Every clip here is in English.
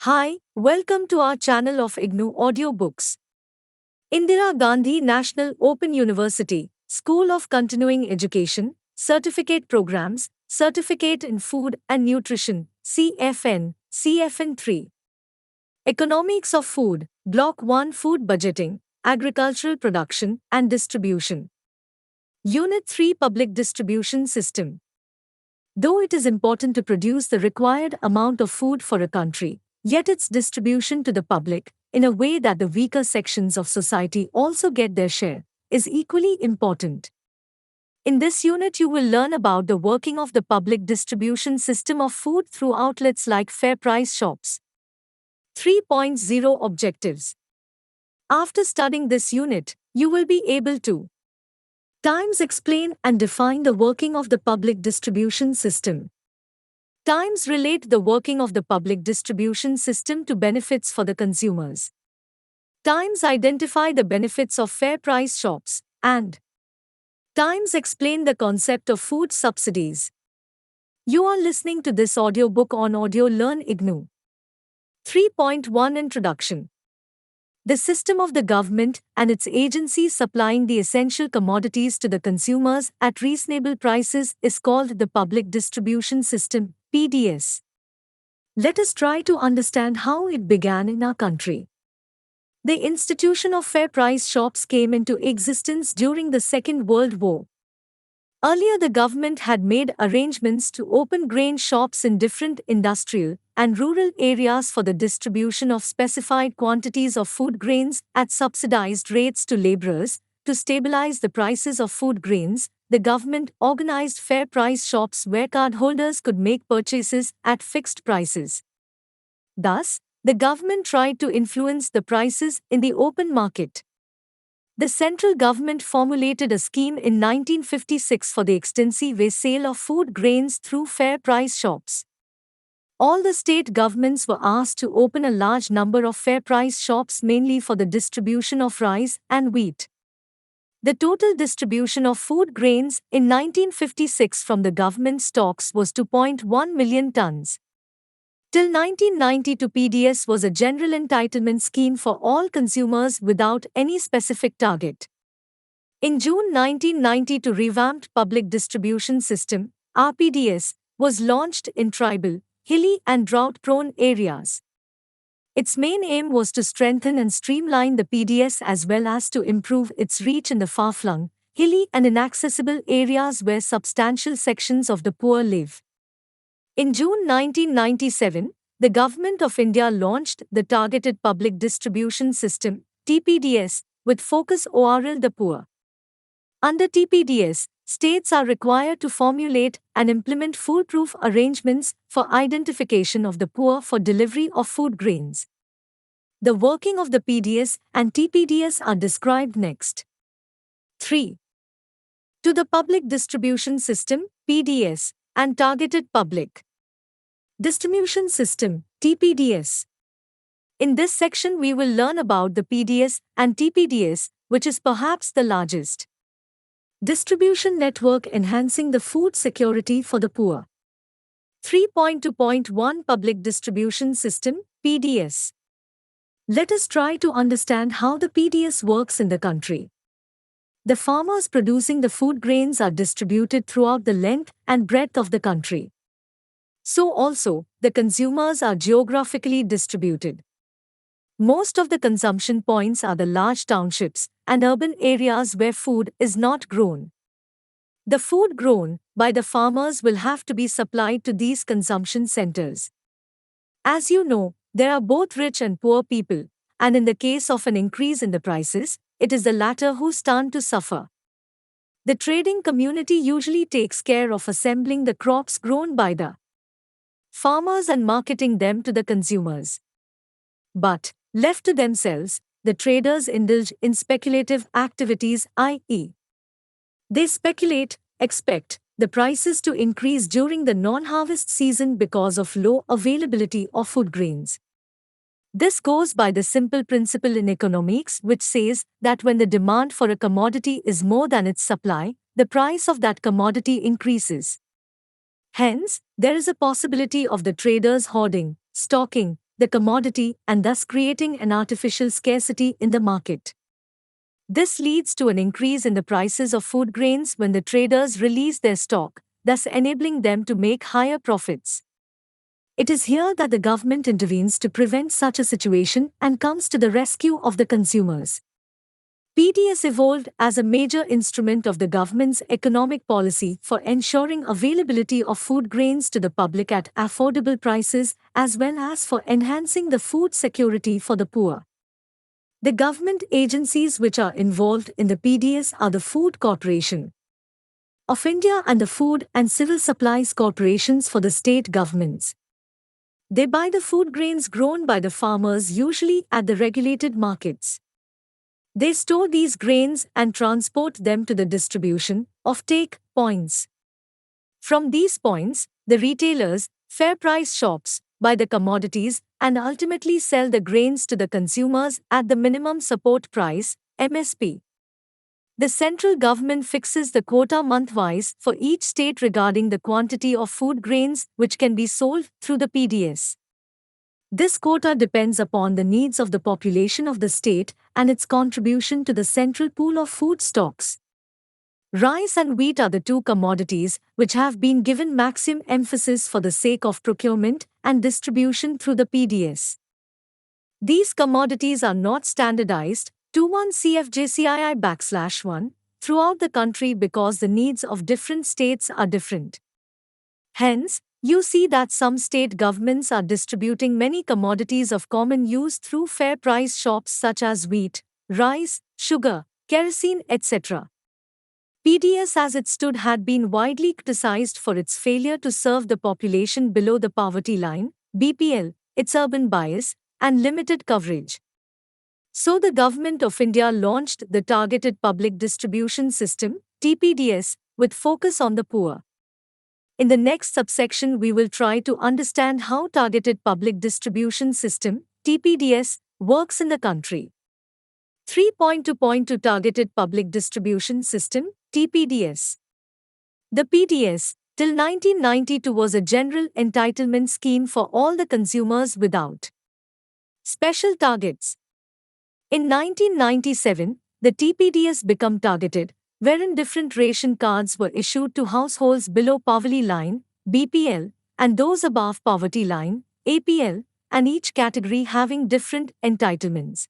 Hi, welcome to our channel of IGNOU Audiobooks. Indira Gandhi National Open University, School of Continuing Education, Certificate Programs, Certificate in Food and Nutrition, CFN-3. Economics of Food, Block-1 Food Budgeting, Agricultural Production and Distribution. Unit-3 Public Distribution System. Though it is important to produce the required amount of food for a country, yet its distribution to the public, in a way that the weaker sections of society also get their share, is equally important. In this unit, you will learn about the working of the public distribution system of food through outlets like fair price shops. 3.0 Objectives. After studying this unit, you will be able to times explain and define the working of the public distribution system. Times relate the working of the public distribution system to benefits for the consumers. Times identify the benefits of fair price shops, and times explain the concept of food subsidies. You are listening to this audiobook on Audio Learn IGNOU. 3.1 Introduction. The system of the government and its agencies supplying the essential commodities to the consumers at reasonable prices is called the Public Distribution System, PDS. Let us try to understand how it began in our country. The institution of fair price shops came into existence during the Second World War. Earlier, the government had made arrangements to open grain shops in different industrial and rural areas for the distribution of specified quantities of food grains at subsidized rates to laborers. To stabilize the prices of food grains, the government organized fair price shops where cardholders could make purchases at fixed prices. Thus, the government tried to influence the prices in the open market. The central government formulated a scheme in 1956 for the extensive sale of food grains through fair price shops. All the state governments were asked to open a large number of fair price shops mainly for the distribution of rice and wheat. The total distribution of food grains in 1956 from the government stocks was 2.1 million tons. Till 1992, PDS was a general entitlement scheme for all consumers without any specific target. In June 1992, revamped public distribution system, RPDS, was launched in tribal, hilly and drought-prone areas. Its main aim was to strengthen and streamline the PDS as well as to improve its reach in the far-flung, hilly and inaccessible areas where substantial sections of the poor live. In June 1997, the Government of India launched the Targeted Public Distribution System, TPDS, with focus on the poor. Under TPDS, states are required to formulate and implement foolproof arrangements for identification of the poor for delivery of food grains. The working of the PDS and TPDS are described next. 3. To the Public Distribution System, PDS, and Targeted Public Distribution System, TPDS. In this section, we will learn about the PDS and TPDS, which is perhaps the largest distribution network enhancing the food security for the poor. 3.2.1 Public Distribution System, PDS. Let us try to understand how the PDS works in the country. The farmers producing the food grains are distributed throughout the length and breadth of the country. So also, the consumers are geographically distributed. Most of the consumption points are the large townships and urban areas where food is not grown. The food grown by the farmers will have to be supplied to these consumption centers. As you know, there are both rich and poor people, and in the case of an increase in the prices, it is the latter who stand to suffer. The trading community usually takes care of assembling the crops grown by the farmers and marketing them to the consumers. But, left to themselves, the traders indulge in speculative activities, i.e., they speculate, expect the prices to increase during the non-harvest season because of low availability of food grains. This goes by the simple principle in economics which says that when the demand for a commodity is more than its supply, the price of that commodity increases. Hence, there is a possibility of the traders hoarding, stocking, the commodity and thus creating an artificial scarcity in the market. This leads to an increase in the prices of food grains when the traders release their stock, thus enabling them to make higher profits. It is here that the government intervenes to prevent such a situation and comes to the rescue of the consumers. PDS evolved as a major instrument of the government's economic policy for ensuring availability of food grains to the public at affordable prices as well as for enhancing the food security for the poor. The government agencies which are involved in the PDS are the Food Corporation of India and the Food and Civil Supplies Corporations for the state governments. They buy the food grains grown by the farmers usually at the regulated markets. They store these grains and transport them to the distribution offtake points. From these points, the retailers, fair price shops, buy the commodities and ultimately sell the grains to the consumers at the minimum support price, MSP. The central government fixes the quota month-wise for each state regarding the quantity of food grains which can be sold through the PDS. This quota depends upon the needs of the population of the state and its contribution to the central pool of food stocks. Rice and wheat are the two commodities which have been given maximum emphasis for the sake of procurement and distribution through the PDS. These commodities are not standardized 21 CFJCII/1 throughout the country because the needs of different states are different. Hence, you see that some state governments are distributing many commodities of common use through fair price shops such as wheat, rice, sugar, kerosene, etc. PDS as it stood had been widely criticized for its failure to serve the population below the poverty line, BPL, its urban bias, and limited coverage. So the Government of India launched the Targeted Public Distribution System, TPDS, with focus on the poor. In the next subsection we will try to understand how Targeted Public Distribution System, TPDS, works in the country. 3.2.2 Targeted Public Distribution System, TPDS. The PDS, till 1992 was a general entitlement scheme for all the consumers without special targets. In 1997, the TPDS became targeted, wherein different ration cards were issued to households below poverty line, BPL, and those above poverty line, APL, and each category having different entitlements.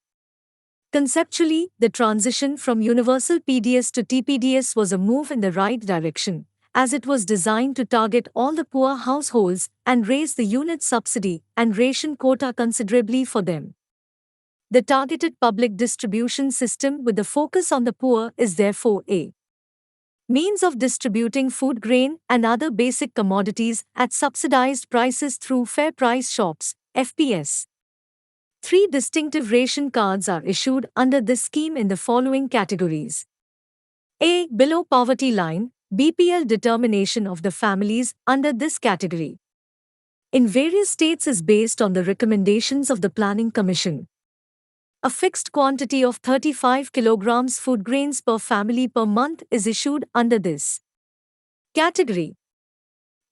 Conceptually, the transition from universal PDS to TPDS was a move in the right direction, as it was designed to target all the poor households and raise the unit subsidy and ration quota considerably for them. The targeted public distribution system with the focus on the poor is therefore a means of distributing food grain and other basic commodities at subsidized prices through fair price shops, FPS. 3 distinctive ration cards are issued under this scheme in the following categories. A. Below poverty line, BPL determination of the families under this category in various states is based on the recommendations of the Planning Commission. A fixed quantity of 35 kilograms food grains per family per month is issued under this category.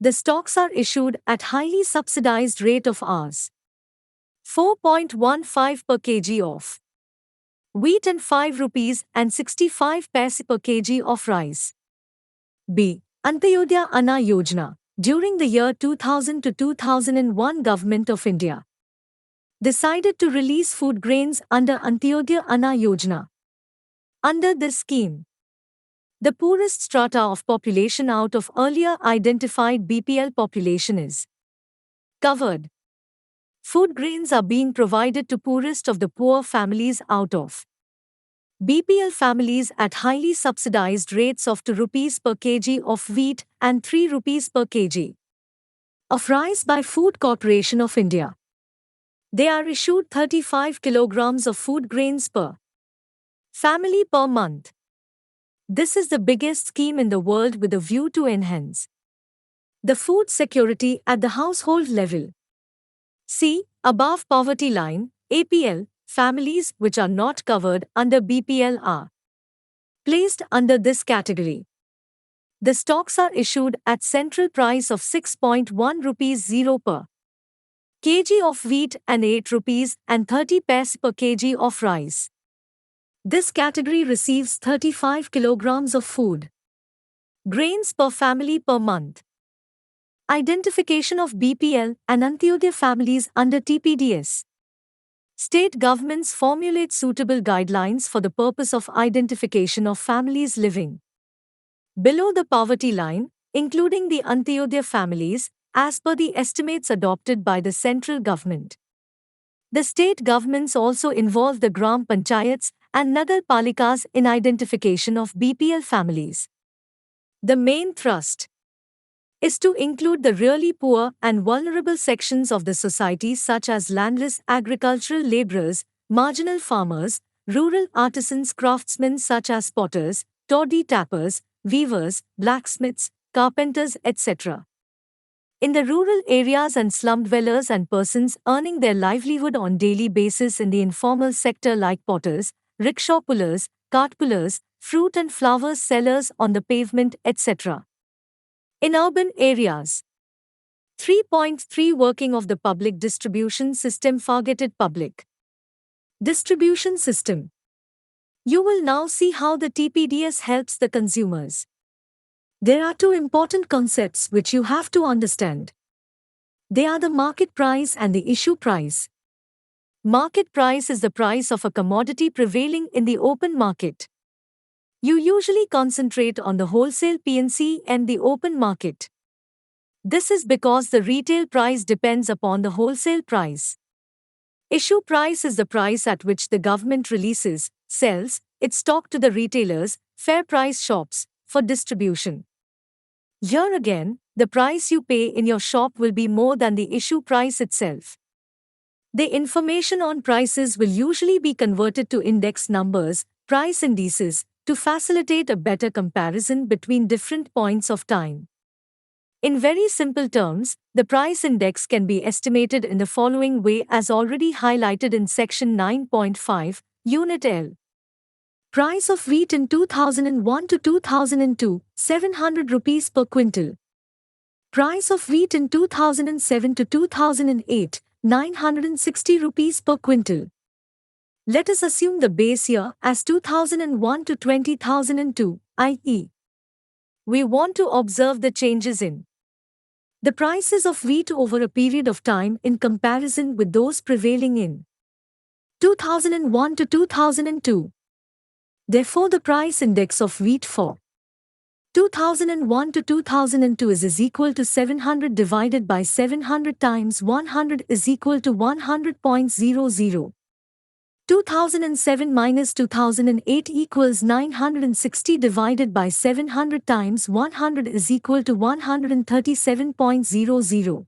The stocks are issued at highly subsidized rate of Rs. 4.15 per kg of wheat and 5 rupees and 65 paise per kg of rice. B. Antyodaya Anna Yojana. During the year 2000 to 2001, Government of India decided to release food grains under Antyodaya Anna Yojana. Under this scheme, the poorest strata of population out of earlier identified BPL population is covered. Food grains are being provided to poorest of the poor families out of BPL families at highly subsidized rates of 2 rupees per kg of wheat and 3 rupees per kg of rice by Food Corporation of India. They are issued 35 kilograms of food grains per family per month. This is the biggest scheme in the world with a view to enhance the food security at the household level. C. Above poverty line, APL, families which are not covered under BPL are placed under this category. The stocks are issued at central price of 6.1 rupees 0 per kg of wheat and 8 rupees and 30 paise per kg of rice. This category receives 35 kilograms of food grains per family per month. Identification of BPL and Antyodaya families under TPDS. State governments formulate suitable guidelines for the purpose of identification of families living below the poverty line, including the Antyodaya families, as per the estimates adopted by the central government. The state governments also involve the Gram Panchayats and Nagar Palikas in identification of BPL families. The main thrust is to include the really poor and vulnerable sections of the society such as landless agricultural laborers, marginal farmers, rural artisans, craftsmen such as potters, toddy tappers, weavers, blacksmiths, carpenters, etc. In the rural areas and slum dwellers and persons earning their livelihood on daily basis in the informal sector like potters, rickshaw pullers, cart pullers, fruit and flowers sellers on the pavement, etc. In urban areas. 3.3 Working of the public distribution system. Targeted public distribution system. You will now see how the TPDS helps the consumers. There are two important concepts which you have to understand. They are the market price and the issue price. Market price is the price of a commodity prevailing in the open market. You usually concentrate on the wholesale P&C and the open market. This is because the retail price depends upon the wholesale price. Issue price is the price at which the government releases, sells, its stock to the retailers, fair price shops, for distribution. Here again, the price you pay in your shop will be more than the issue price itself. The information on prices will usually be converted to index numbers, price indices, to facilitate a better comparison between different points of time. In very simple terms, the price index can be estimated in the following way as already highlighted in section 9.5, Unit L. Price of wheat in 2001 to 2002, 700 rupees per quintal. Price of wheat in 2007 to 2008, 960 rupees per quintal. Let us assume the base year as 2001 to 2002, i.e. we want to observe the changes in the prices of wheat over a period of time in comparison with those prevailing in 2001 to 2002. Therefore, the price index of wheat for 2001 to 2002 is equal to 700 divided by 700 times 100 is equal to 100.00. 2007 minus 2008 equals 960 divided by 700 times 100 is equal to 137.00.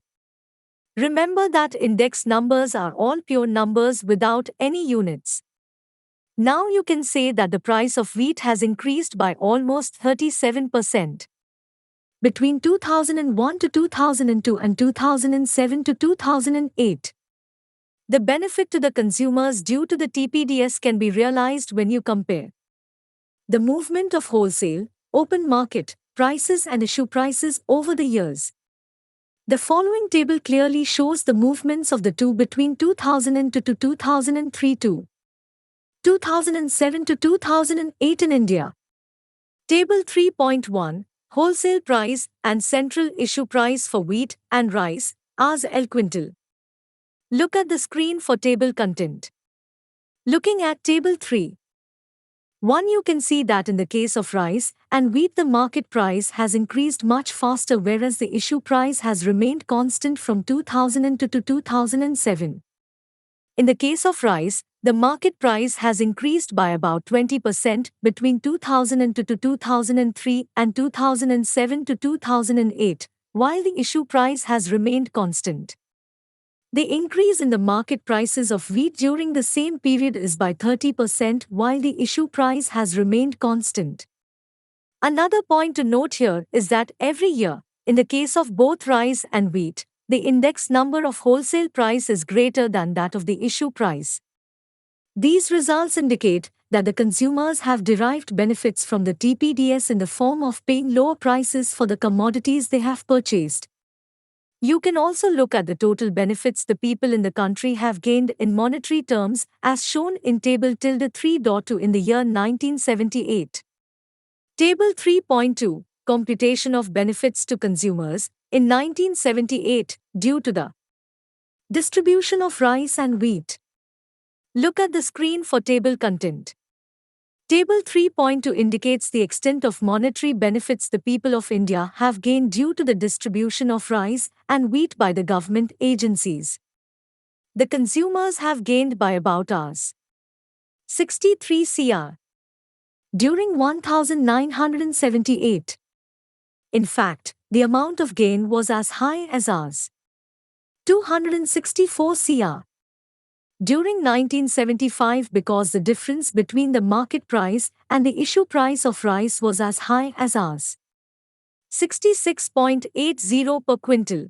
Remember that index numbers are all pure numbers without any units. Now you can say that the price of wheat has increased by almost 37%. Between 2001 to 2002 and 2007 to 2008. The benefit to the consumers due to the TPDS can be realized when you compare the movement of wholesale, open market, prices and issue prices over the years. The following table clearly shows the movements of the two between 2002 to 2003 to 2007 to 2008 in India. Table 3.1 Wholesale price and central issue price for wheat and rice, as el quintal. Look at the screen for table content. Looking at Table 3. 1. You can see that in the case of rice and wheat the market price has increased much faster whereas the issue price has remained constant from 2002 to 2007. In the case of rice, the market price has increased by about 20% between 2002 to 2003 and 2007 to 2008, while the issue price has remained constant. The increase in the market prices of wheat during the same period is by 30% while the issue price has remained constant. Another point to note here is that every year, in the case of both rice and wheat, the index number of wholesale price is greater than that of the issue price. These results indicate that the consumers have derived benefits from the TPDS in the form of paying lower prices for the commodities they have purchased. You can also look at the total benefits the people in the country have gained in monetary terms as shown in Table 3.2 in the year 1978. Table 3.2 Computation of benefits to consumers in 1978 due to the distribution of rice and wheat. Look at the screen for table content. Table 3.2 indicates the extent of monetary benefits the people of India have gained due to the distribution of rice and wheat by the government agencies. The consumers have gained by about Rs. 63 crore during 1978. In fact, the amount of gain was as high as Rs. 264 crore during 1975 because the difference between the market price and the issue price of rice was as high as Rs. 66.80 per quintal.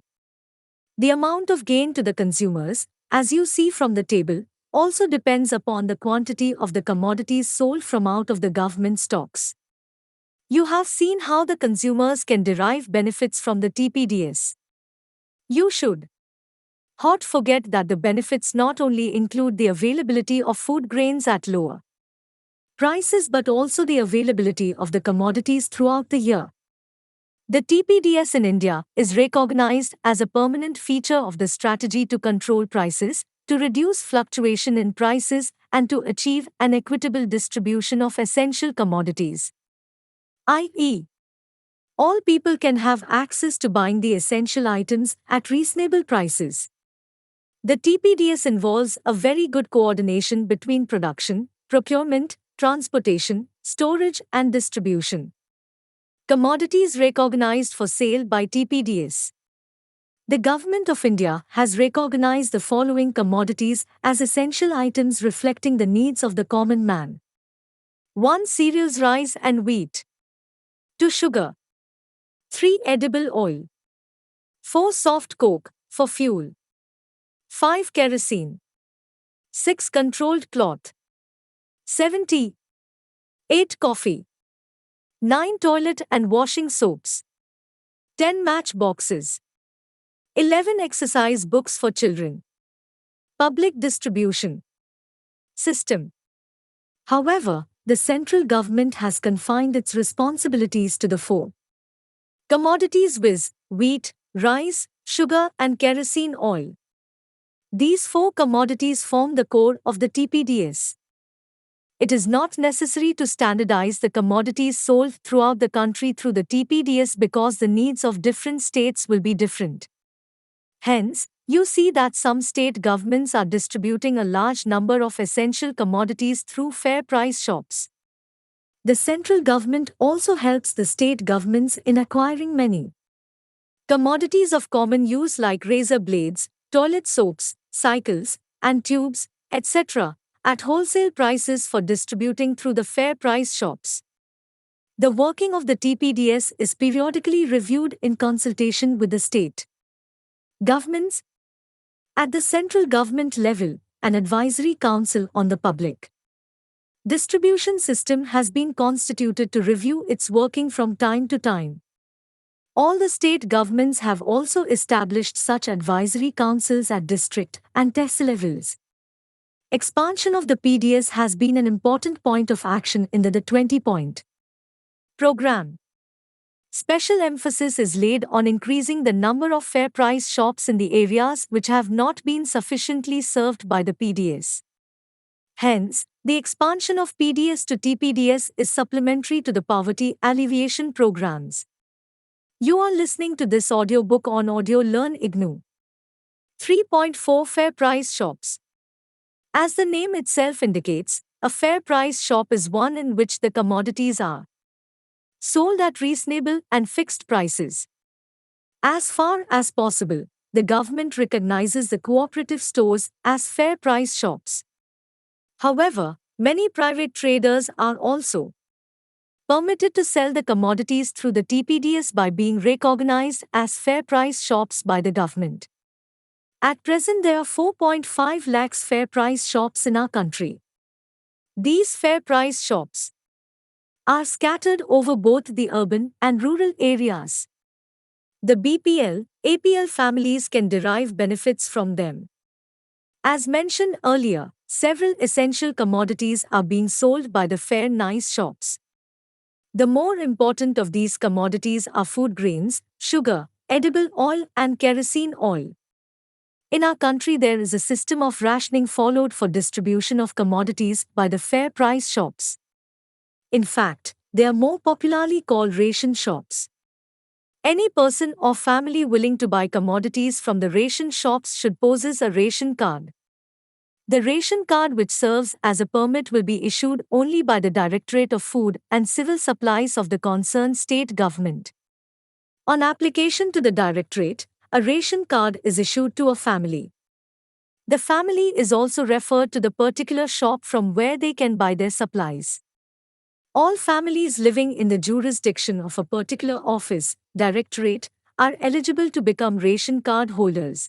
The amount of gain to the consumers, as you see from the table, also depends upon the quantity of the commodities sold from out of the government stocks. You have seen how the consumers can derive benefits from the TPDS. You should not forget that the benefits not only include the availability of food grains at lower prices but also the availability of the commodities throughout the year. The TPDS in India is recognized as a permanent feature of the strategy to control prices, to reduce fluctuation in prices, and to achieve an equitable distribution of essential commodities, i.e., all people can have access to buying the essential items at reasonable prices. The TPDS involves a very good coordination between production, procurement, transportation, storage, and distribution. Commodities recognized for sale by TPDS. The Government of India has recognized the following commodities as essential items reflecting the needs of the common man. 1. Cereals, rice and wheat. 2. Sugar. 3. Edible oil. 4. Soft coke, for fuel. 5. Kerosene. 6. Controlled cloth. 7. Tea. 8. Coffee. 9. Toilet and washing soaps. 10. Match boxes. 11. Exercise books for children. Public distribution system. However, the central government has confined its responsibilities to the 4 commodities viz. Wheat, rice, sugar and kerosene oil. These 4 commodities form the core of the TPDS. It is not necessary to standardize the commodities sold throughout the country through the TPDS because the needs of different states will be different. Hence, you see that some state governments are distributing a large number of essential commodities through fair price shops. The central government also helps the state governments in acquiring many commodities of common use like razor blades, toilet soaps, cycles, and tubes, etc., at wholesale prices for distributing through the fair price shops. The working of the TPDS is periodically reviewed in consultation with the state governments. At the central government level, an advisory council on the public distribution system has been constituted to review its working from time to time. All the state governments have also established such advisory councils at district and tehsil levels. Expansion of the PDS has been an important point of action in the 20-point program. Special emphasis is laid on increasing the number of fair price shops in the areas which have not been sufficiently served by the PDS. Hence, the expansion of PDS to TPDS is supplementary to the poverty alleviation programs. You are listening to this audiobook on Audio Learn IGNOU. 3.4 Fair Price Shops. As the name itself indicates, a fair price shop is one in which the commodities are sold at reasonable and fixed prices. As far as possible, the government recognizes the cooperative stores as fair price shops. However, many private traders are also permitted to sell the commodities through the TPDS by being recognized as fair price shops by the government. At present, there are 4.5 lakhs fair price shops in our country. These fair price shops are scattered over both the urban and rural areas. The BPL, APL families can derive benefits from them. As mentioned earlier, several essential commodities are being sold by the fair nice shops. The more important of these commodities are food grains, sugar, edible oil, and kerosene oil. In our country, there is a system of rationing followed for distribution of commodities by the fair price shops. In fact, they are more popularly called ration shops. Any person or family willing to buy commodities from the ration shops should possess a ration card. The ration card, which serves as a permit, will be issued only by the Directorate of Food and Civil Supplies of the concerned state government. On application to the Directorate, a ration card is issued to a family. The family is also referred to the particular shop from where they can buy their supplies. All families living in the jurisdiction of a particular office, directorate, are eligible to become ration card holders.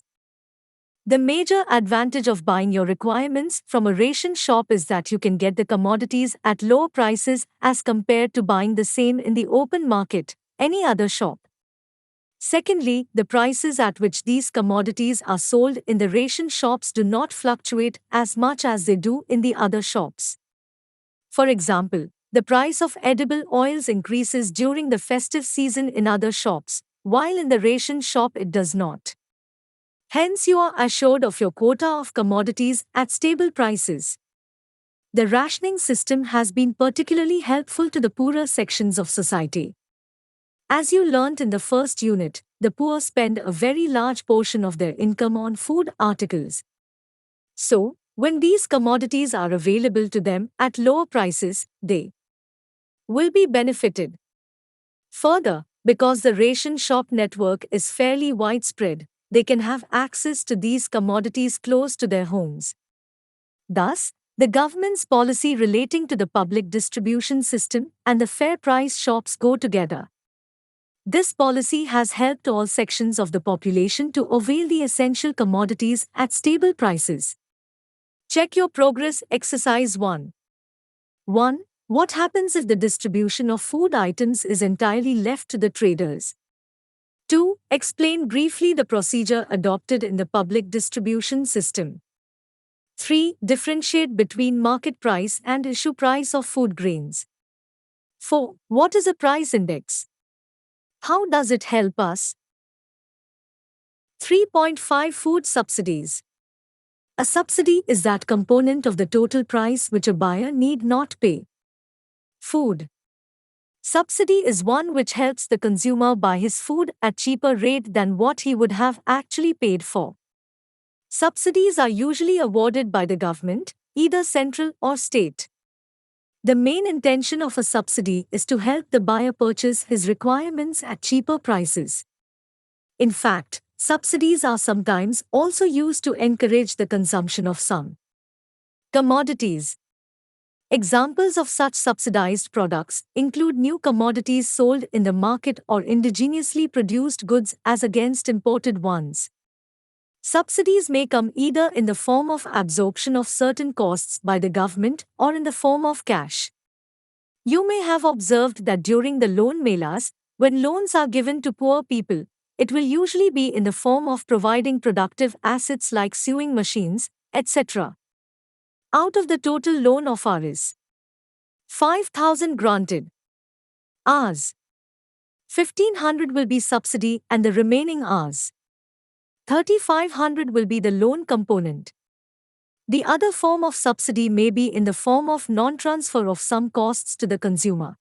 The major advantage of buying your requirements from a ration shop is that you can get the commodities at lower prices as compared to buying the same in the open market, any other shop. Secondly, the prices at which these commodities are sold in the ration shops do not fluctuate as much as they do in the other shops. For example, the price of edible oils increases during the festive season in other shops, while in the ration shop it does not. Hence, you are assured of your quota of commodities at stable prices. The rationing system has been particularly helpful to the poorer sections of society. As you learnt in the first unit, the poor spend a very large portion of their income on food articles. So, when these commodities are available to them at lower prices, they will be benefited. Further, because the ration shop network is fairly widespread, they can have access to these commodities close to their homes. Thus, the government's policy relating to the public distribution system and the fair price shops go together. This policy has helped all sections of the population to avail the essential commodities at stable prices. Check your progress. Exercise 1. 1. What happens if the distribution of food items is entirely left to the traders? 2. Explain briefly the procedure adopted in the public distribution system. 3. Differentiate between market price and issue price of food grains. 4. What is a price index? How does it help us? 3.5 Food subsidies. A subsidy is that component of the total price which a buyer need not pay. Food subsidy is one which helps the consumer buy his food at cheaper rate than what he would have actually paid for. Subsidies are usually awarded by the government, either central or state. The main intention of a subsidy is to help the buyer purchase his requirements at cheaper prices. In fact, subsidies are sometimes also used to encourage the consumption of some commodities. Examples of such subsidized products include new commodities sold in the market or indigenously produced goods as against imported ones. Subsidies may come either in the form of absorption of certain costs by the government or in the form of cash. You may have observed that during the loan melas, when loans are given to poor people, it will usually be in the form of providing productive assets like sewing machines, etc. Out of the total loan of Rs. 5,000 granted, Rs. 1,500 will be subsidy and the remaining Rs. 3,500 will be the loan component. The other form of subsidy may be in the form of non-transfer of some costs to the consumer.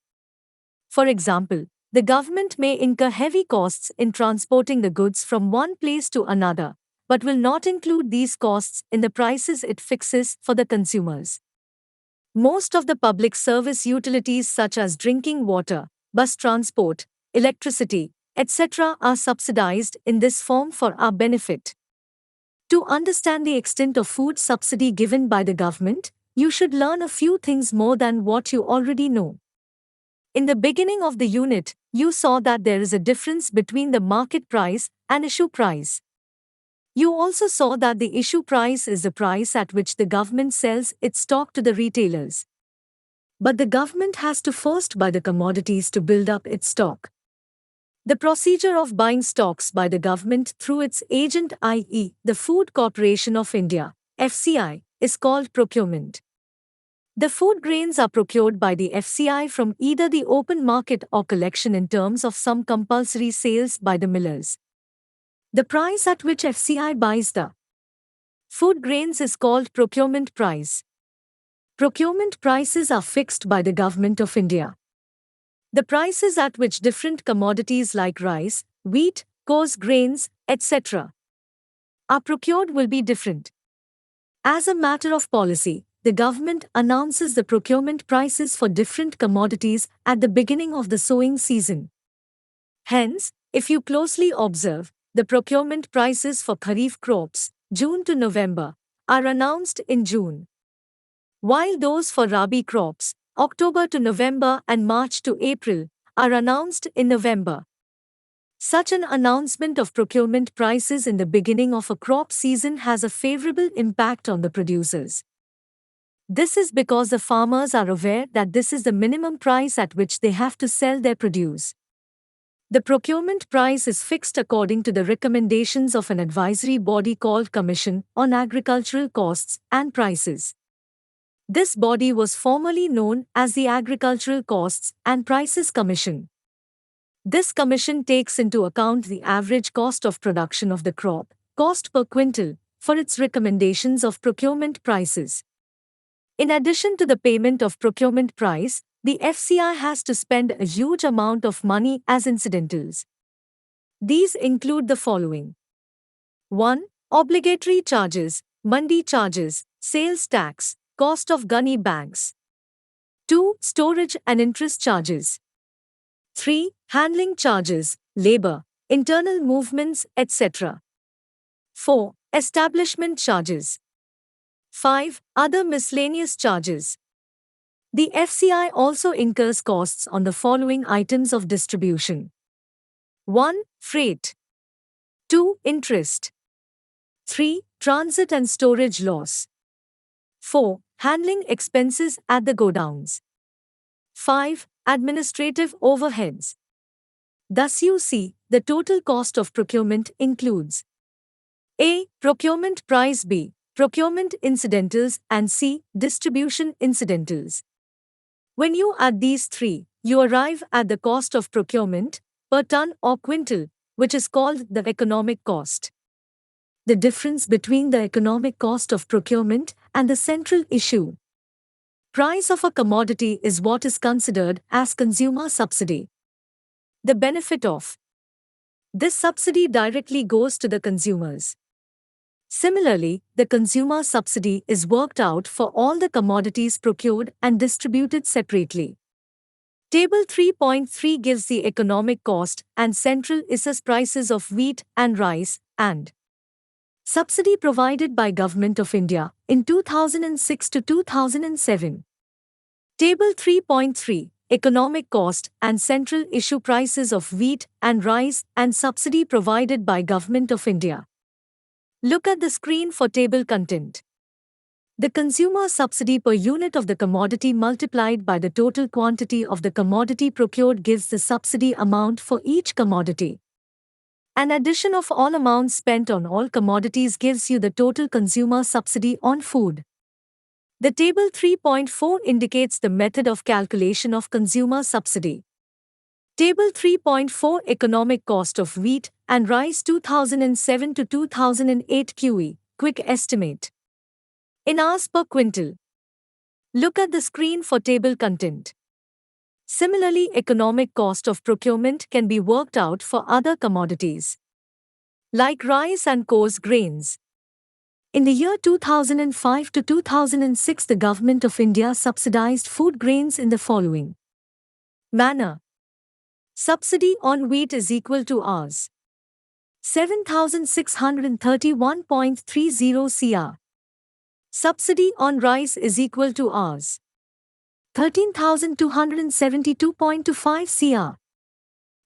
For example, the government may incur heavy costs in transporting the goods from one place to another, but will not include these costs in the prices it fixes for the consumers. Most of the public service utilities such as drinking water, bus transport, electricity, etc. are subsidized in this form for our benefit. To understand the extent of food subsidy given by the government, you should learn a few things more than what you already know. In the beginning of the unit, you saw that there is a difference between the market price and issue price. You also saw that the issue price is the price at which the government sells its stock to the retailers. But the government has to first buy the commodities to build up its stock. The procedure of buying stocks by the government through its agent, i.e., the Food Corporation of India, FCI, is called procurement. The food grains are procured by the FCI from either the open market or collection in terms of some compulsory sales by the millers. The price at which FCI buys the food grains is called procurement price. Procurement prices are fixed by the Government of India. The prices at which different commodities like rice, wheat, coarse grains, etc. are procured will be different. As a matter of policy, the government announces the procurement prices for different commodities at the beginning of the sowing season. Hence, if you closely observe, the procurement prices for Kharif crops, June to November, are announced in June, while those for Rabi crops, October to November and March to April, are announced in November. Such an announcement of procurement prices in the beginning of a crop season has a favorable impact on the producers. This is because the farmers are aware that this is the minimum price at which they have to sell their produce. The procurement price is fixed according to the recommendations of an advisory body called Commission on Agricultural Costs and Prices. This body was formerly known as the Agricultural Costs and Prices Commission. This commission takes into account the average cost of production of the crop, cost per quintal, for its recommendations of procurement prices. In addition to the payment of procurement price, the FCI has to spend a huge amount of money as incidentals. These include the following: 1. Obligatory charges, mandi charges, sales tax, cost of gunny banks. 2. Storage and interest charges. 3. Handling charges, labor, internal movements, etc. 4. Establishment charges. 5. Other miscellaneous charges. The FCI also incurs costs on the following items of distribution: 1. Freight. 2. Interest. 3. Transit and storage loss. 4. Handling expenses at the godowns. 5. Administrative overheads. Thus you see, the total cost of procurement includes A. Procurement price, B. Procurement incidentals, and C. Distribution incidentals. When you add these three, you arrive at the cost of procurement per ton or quintal, which is called the economic cost. The difference between the economic cost of procurement and the central issue price of a commodity is what is considered as consumer subsidy. The benefit of this subsidy directly goes to the consumers. Similarly, the consumer subsidy is worked out for all the commodities procured and distributed separately. Table 3.3 gives the economic cost and central ISS prices of wheat and rice and subsidy provided by Government of India in 2006 to 2007. Table 3.3 Economic cost and central issue prices of wheat and rice and subsidy provided by Government of India. Look at the screen for table content. The consumer subsidy per unit of the commodity multiplied by the total quantity of the commodity procured gives the subsidy amount for each commodity. An addition of all amounts spent on all commodities gives you the total consumer subsidy on food. The table 3.4 indicates the method of calculation of consumer subsidy. Table 3.4 Economic cost of wheat and rice 2007 to 2008 QE, quick estimate. In hours per quintal. Look at the screen for table content. Similarly, economic cost of procurement can be worked out for other commodities, like rice and coarse grains. In the year 2005 to 2006, the Government of India subsidized food grains in the following manner. Subsidy on wheat is equal to Rs. 7,631.30 Cr. Subsidy on rice is equal to Rs. 13,272.25 Cr.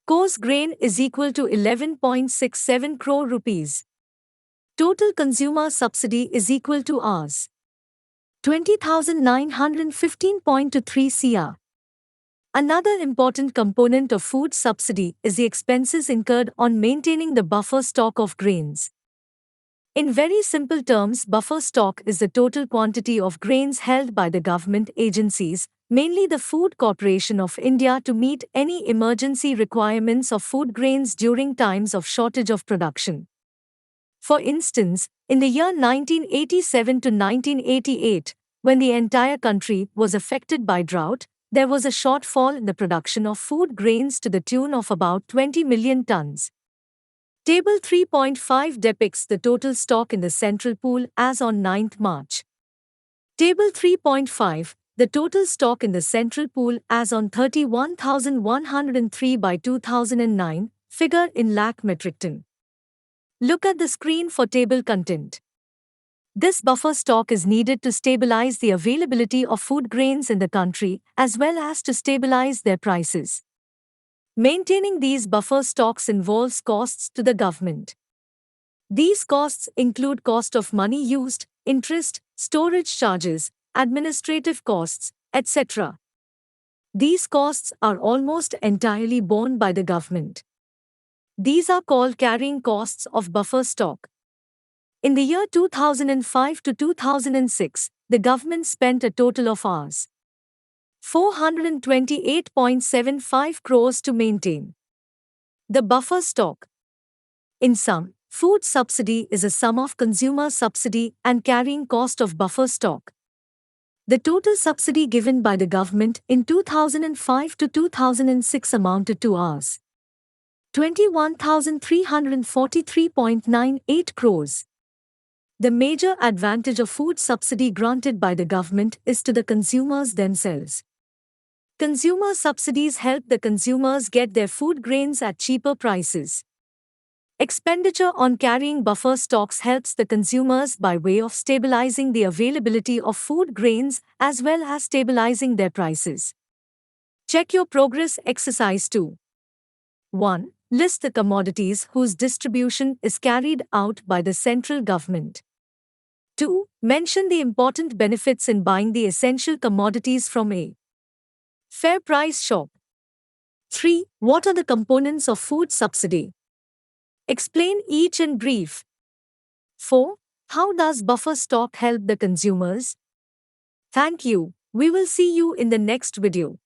Coarse grain is equal to 11.67 crore rupees. Total consumer subsidy is equal to Rs. 20,915.23 Cr. Another important component of food subsidy is the expenses incurred on maintaining the buffer stock of grains. In very simple terms, buffer stock is the total quantity of grains held by the government agencies, mainly the Food Corporation of India, to meet any emergency requirements of food grains during times of shortage of production. For instance, in the year 1987 to 1988, when the entire country was affected by drought, there was a shortfall in the production of food grains to the tune of about 20 million tons. Table 3.5 depicts the total stock in the central pool as on 9th March. Table 3.5, the total stock in the central pool as on 31,103 by 2009, figure in lakh metric ton. Look at the screen for table content. This buffer stock is needed to stabilize the availability of food grains in the country as well as to stabilize their prices. Maintaining these buffer stocks involves costs to the government. These costs include cost of money used, interest, storage charges, administrative costs, etc. These costs are almost entirely borne by the government. These are called carrying costs of buffer stock. In the year 2005 to 2006, the government spent a total of Rs. 428.75 crores to maintain the buffer stock. In sum, food subsidy is a sum of consumer subsidy and carrying cost of buffer stock. The total subsidy given by the government in 2005 to 2006 amounted to Rs. 21,343.98 crores. The major advantage of food subsidy granted by the government is to the consumers themselves. Consumer subsidies help the consumers get their food grains at cheaper prices. Expenditure on carrying buffer stocks helps the consumers by way of stabilizing the availability of food grains as well as stabilizing their prices. Check your progress exercise 2. 1. List the commodities whose distribution is carried out by the central government. 2. Mention the important benefits in buying the essential commodities from a fair price shop. 3. What are the components of food subsidy? Explain each in brief. 4. How does buffer stock help the consumers? Thank you. We will see you in the next video.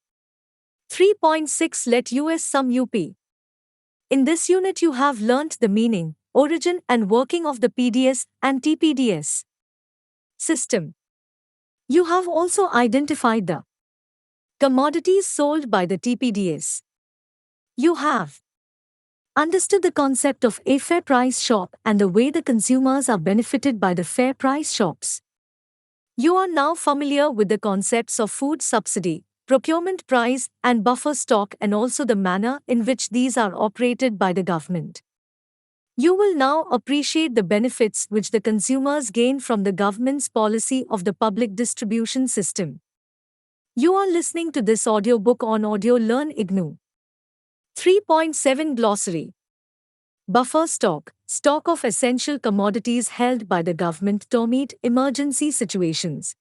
3.6 Let us sum UP. In this unit you have learnt the meaning, origin and working of the PDS and TPDS system. You have also identified the commodities sold by the TPDS. You have understood the concept of a fair price shop and the way the consumers are benefited by the fair price shops. You are now familiar with the concepts of food subsidy, procurement price, and buffer stock, and also the manner in which these are operated by the government. You will now appreciate the benefits which the consumers gain from the government's policy of the public distribution system. You are listening to this audiobook on Audio Learn IGNOU. 3.7 Glossary. Buffer stock, stock of essential commodities held by the government to meet emergency situations.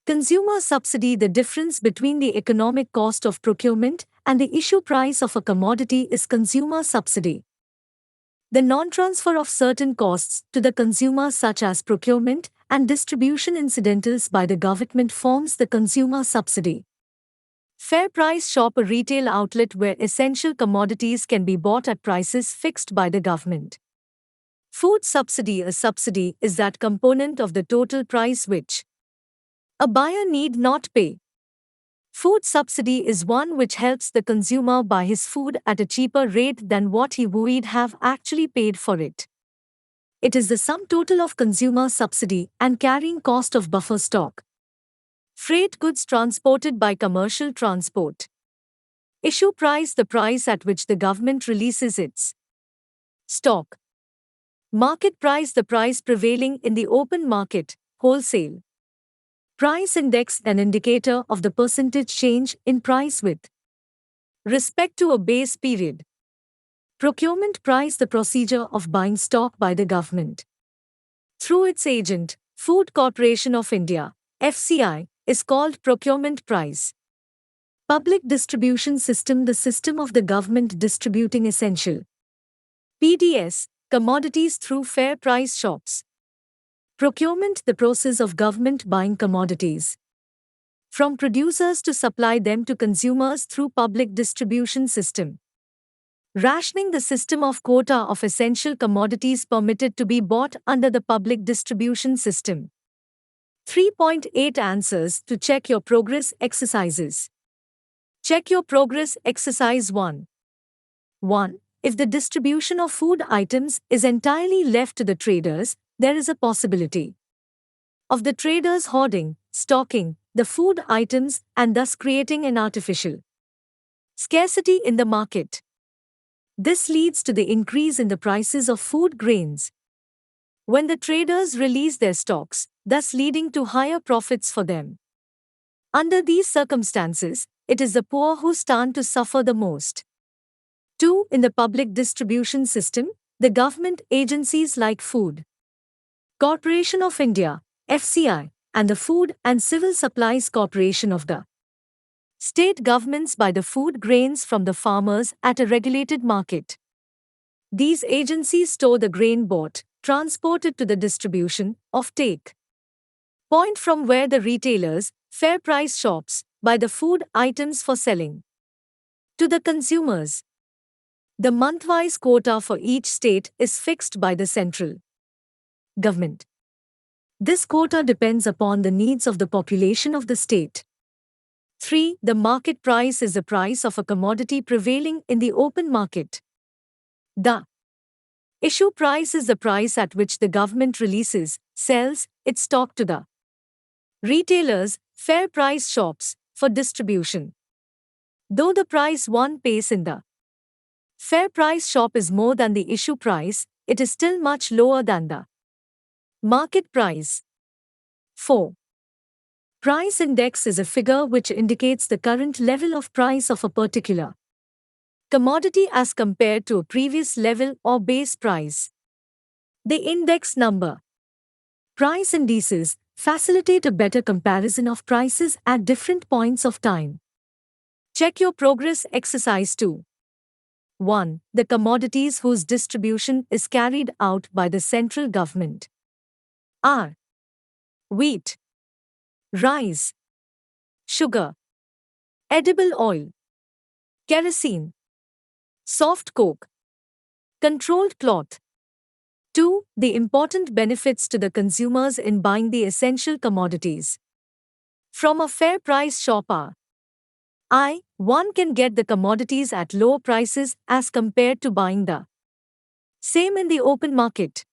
Consumer subsidy. The difference between the economic cost of procurement and the issue price of a commodity is consumer subsidy. The non-transfer of certain costs to the consumer such as procurement and distribution incidentals by the government forms the consumer subsidy. Fair price shop. A retail outlet where essential commodities can be bought at prices fixed by the government. Food subsidy. A subsidy is that component of the total price which a buyer need not pay. Food subsidy is one which helps the consumer buy his food at a cheaper rate than what he would have actually paid for it. It is the sum total of consumer subsidy and carrying cost of buffer stock. Freight. Goods transported by commercial transport. Issue price. The price at which the government releases its stock. Market price. The price prevailing in the open market, wholesale. Price index. An indicator of the percentage change in price with respect to a base period. Procurement price. The procedure of buying stock by the government through its agent, Food Corporation of India, FCI, is called procurement price. Public distribution system, the system of the government distributing essential PDS commodities through fair price shops. Procurement, the process of government buying commodities from producers to supply them to consumers through public distribution system. Rationing, the system of quota of essential commodities permitted to be bought under the public distribution system. 3.8 Answers to check your progress exercises. Check your progress exercise 1. 1. If the distribution of food items is entirely left to the traders, there is a possibility of the traders hoarding, stocking the food items and thus creating an artificial scarcity in the market. This leads to the increase in the prices of food grains when the traders release their stocks, thus leading to higher profits for them. Under these circumstances, it is the poor who stand to suffer the most. 2. In the public distribution system, the government agencies like Food Corporation of India, FCI, and the Food and Civil Supplies Corporation of the state governments buy the food grains from the farmers at a regulated market. These agencies store the grain bought, transported to the distribution of take point from where the retailers, fair price shops, buy the food items for selling to the consumers. The month-wise quota for each state is fixed by the central government. This quota depends upon the needs of the population of the state. 3. The market price is the price of a commodity prevailing in the open market. The issue price is the price at which the government releases, sells its stock to the retailers, fair price shops, for distribution. Though the price one pays in the fair price shop is more than the issue price, it is still much lower than the market price. 4. Price index is a figure which indicates the current level of price of a particular commodity as compared to a previous level or base price. The index number. Price indices facilitate a better comparison of prices at different points of time. Check your progress exercise 2. 1. The commodities whose distribution is carried out by the central government are wheat, rice, sugar, edible oil, kerosene, soft coke, controlled cloth. 2. The important benefits to the consumers in buying the essential commodities from a fair price shop are: I. One can get the commodities at lower prices as compared to buying the same in the open market.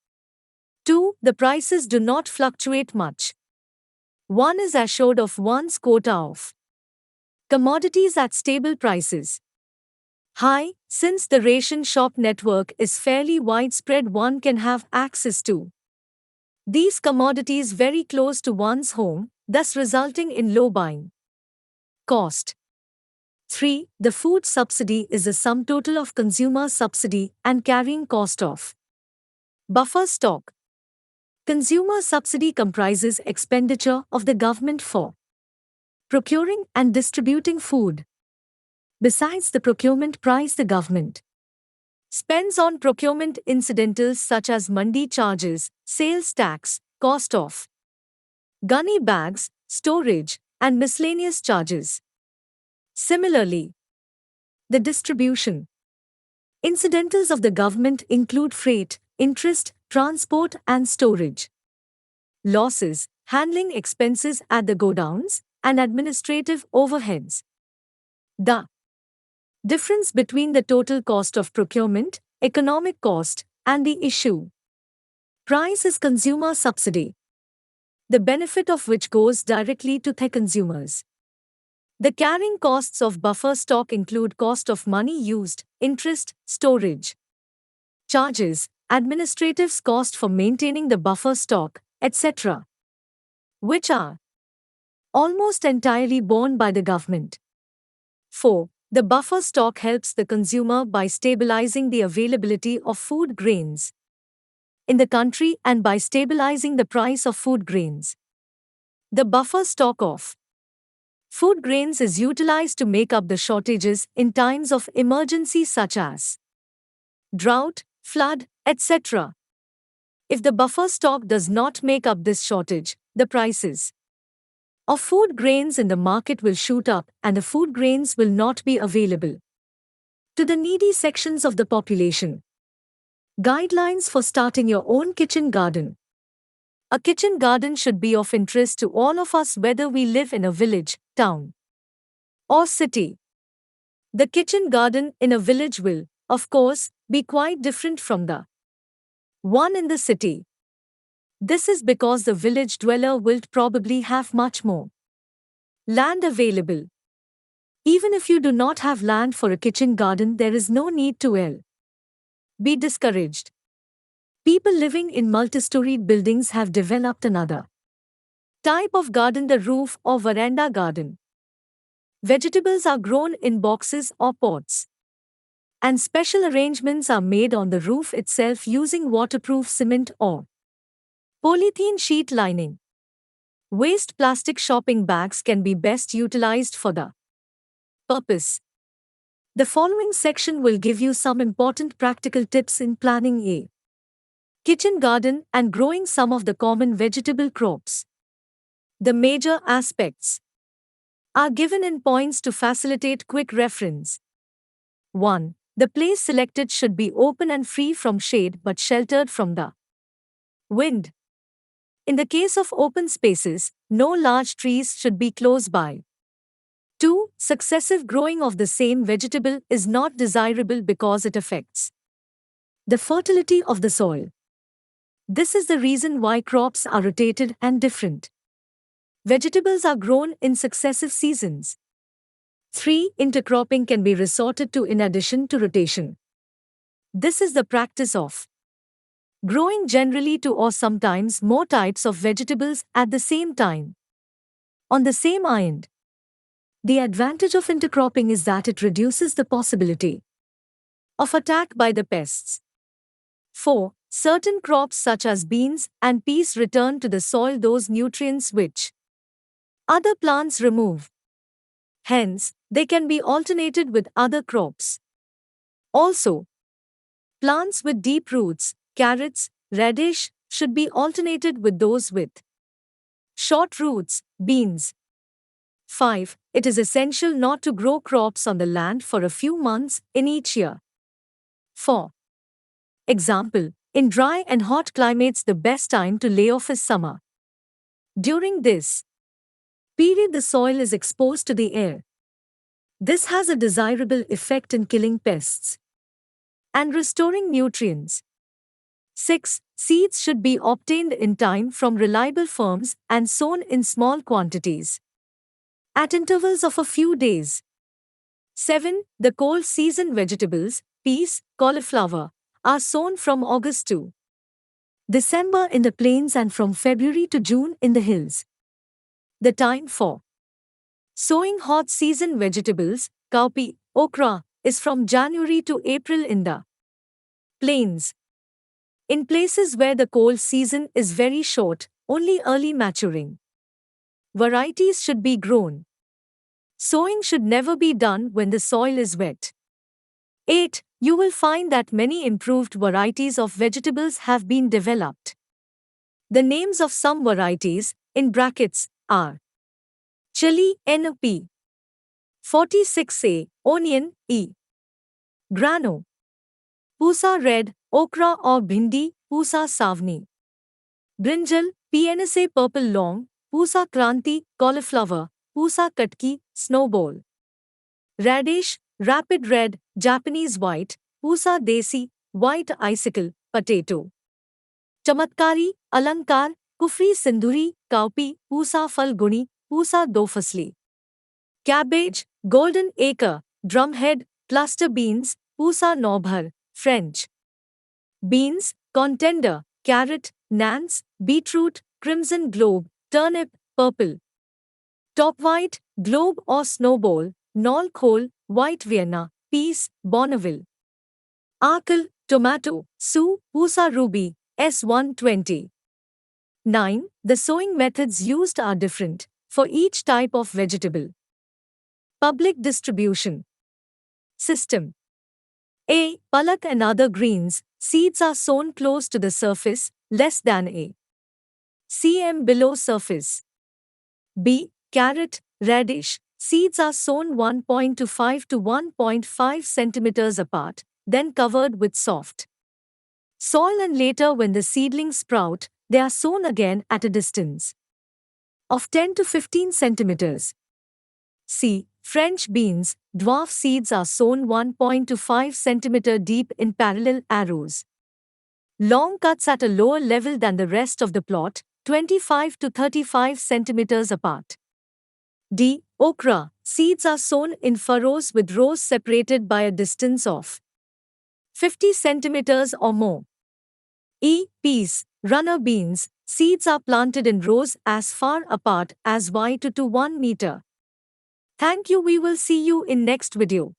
2. The prices do not fluctuate much. One is assured of one's quota of commodities at stable prices. High, since the ration shop network is fairly widespread, one can have access to these commodities very close to one's home, thus resulting in low buying cost. 3. The food subsidy is the sum total of consumer subsidy and carrying cost of buffer stock. Consumer subsidy comprises expenditure of the government for procuring and distributing food. Besides the procurement price, the government spends on procurement incidentals such as mandi charges, sales tax, cost of gunny bags, storage, and miscellaneous charges. Similarly, the distribution incidentals of the government include freight, interest, transport, and storage losses, handling expenses at the godowns, and administrative overheads. The difference between the total cost of procurement, economic cost, and the issue price is consumer subsidy, the benefit of which goes directly to the consumers. The carrying costs of buffer stock include cost of money used, interest, storage charges, administrative cost for maintaining the buffer stock, etc., which are almost entirely borne by the government. 4. The buffer stock helps the consumer by stabilizing the availability of food grains in the country and by stabilizing the price of food grains. The buffer stock of Food grains is utilized to make up the shortages in times of emergency such as drought, flood, etc. If the buffer stock does not make up this shortage, the prices of food grains in the market will shoot up and the food grains will not be available to the needy sections of the population. Guidelines for starting your own kitchen garden. A kitchen garden should be of interest to all of us whether we live in a village, town, or city. The kitchen garden in a village will, of course, be quite different from the one in the city. This is because the village dweller will probably have much more land available. Even if you do not have land for a kitchen garden, there is no need to be discouraged. People living in multi-storied buildings have developed another type of garden, the roof or veranda garden. Vegetables are grown in boxes or pots, and special arrangements are made on the roof itself using waterproof cement or polythene sheet lining. Waste plastic shopping bags can be best utilized for the purpose. The following section will give you some important practical tips in planning a kitchen garden and growing some of the common vegetable crops. The major aspects are given in points to facilitate quick reference. 1. The place selected should be open and free from shade but sheltered from the wind. In the case of open spaces, no large trees should be close by. 2. Successive growing of the same vegetable is not desirable because it affects the fertility of the soil. This is the reason why crops are rotated and different vegetables are grown in successive seasons. 3. Intercropping can be resorted to in addition to rotation. This is the practice of growing generally two or sometimes more types of vegetables at the same time on the same island. The advantage of intercropping is that it reduces the possibility of attack by the pests. 4. Certain crops such as beans and peas return to the soil those nutrients which other plants remove. Hence, they can be alternated with other crops. Also, plants with deep roots, carrots, radish, should be alternated with those with short roots, beans. 5. It is essential not to grow crops on the land for a few months in each year. For example, in dry and hot climates, the best time to lay off is summer. During this period, the soil is exposed to the air. This has a desirable effect in killing pests and restoring nutrients. 6. Seeds should be obtained in time from reliable farms and sown in small quantities at intervals of a few days. 7. The cold season vegetables, peas, cauliflower, are sown from August to December in the plains and from February to June in the hills. The time for sowing hot season vegetables, cowpea, okra, is from January to April in the plains. In places where the cold season is very short, only early maturing varieties should be grown. Sowing should never be done when the soil is wet. 8. You will find that many improved varieties of vegetables have been developed. The names of some varieties, in brackets, are chili, NP, 46A, onion, E, grano, pusa red, okra or bhindi, pusa savni, brinjal, PNSA purple long, pusa kranti, cauliflower, pusa katki, snowball, radish, rapid red, Japanese white, pusa desi, white icicle, potato, chamatkari, alankar, kufri sindhuri, cowpea, pusa falguni, pusa dofasli, cabbage, golden acre, drumhead, cluster beans, pusa nobhar, French beans, contender, carrot, nance, beetroot, crimson globe, turnip, purple top white, globe or snowball, nol khol, white Vienna, peas, Bonneville, arkle, tomato, Sue, pusa ruby, S120. 9. The sowing methods used are different for each type of vegetable. Public distribution system. A. Palak and other greens, seeds are sown close to the surface, less than a cm below surface. B. Carrot, radish, seeds are sown 1.25 to 1.5 centimeters apart, then covered with soft soil, and later when the seedlings sprout, they are sown again at a distance of 10 to 15 centimeters. C. French beans, dwarf seeds are sown 1.25 centimeter deep in parallel arrows. Long cuts at a lower level than the rest of the plot, 25 to 35 centimeters apart. D. Okra, seeds are sown in furrows with rows separated by a distance of 50 centimeters or more. E. Peas, runner beans, seeds are planted in rows as far apart as y to 1 meter. Thank you. We will see you in next video.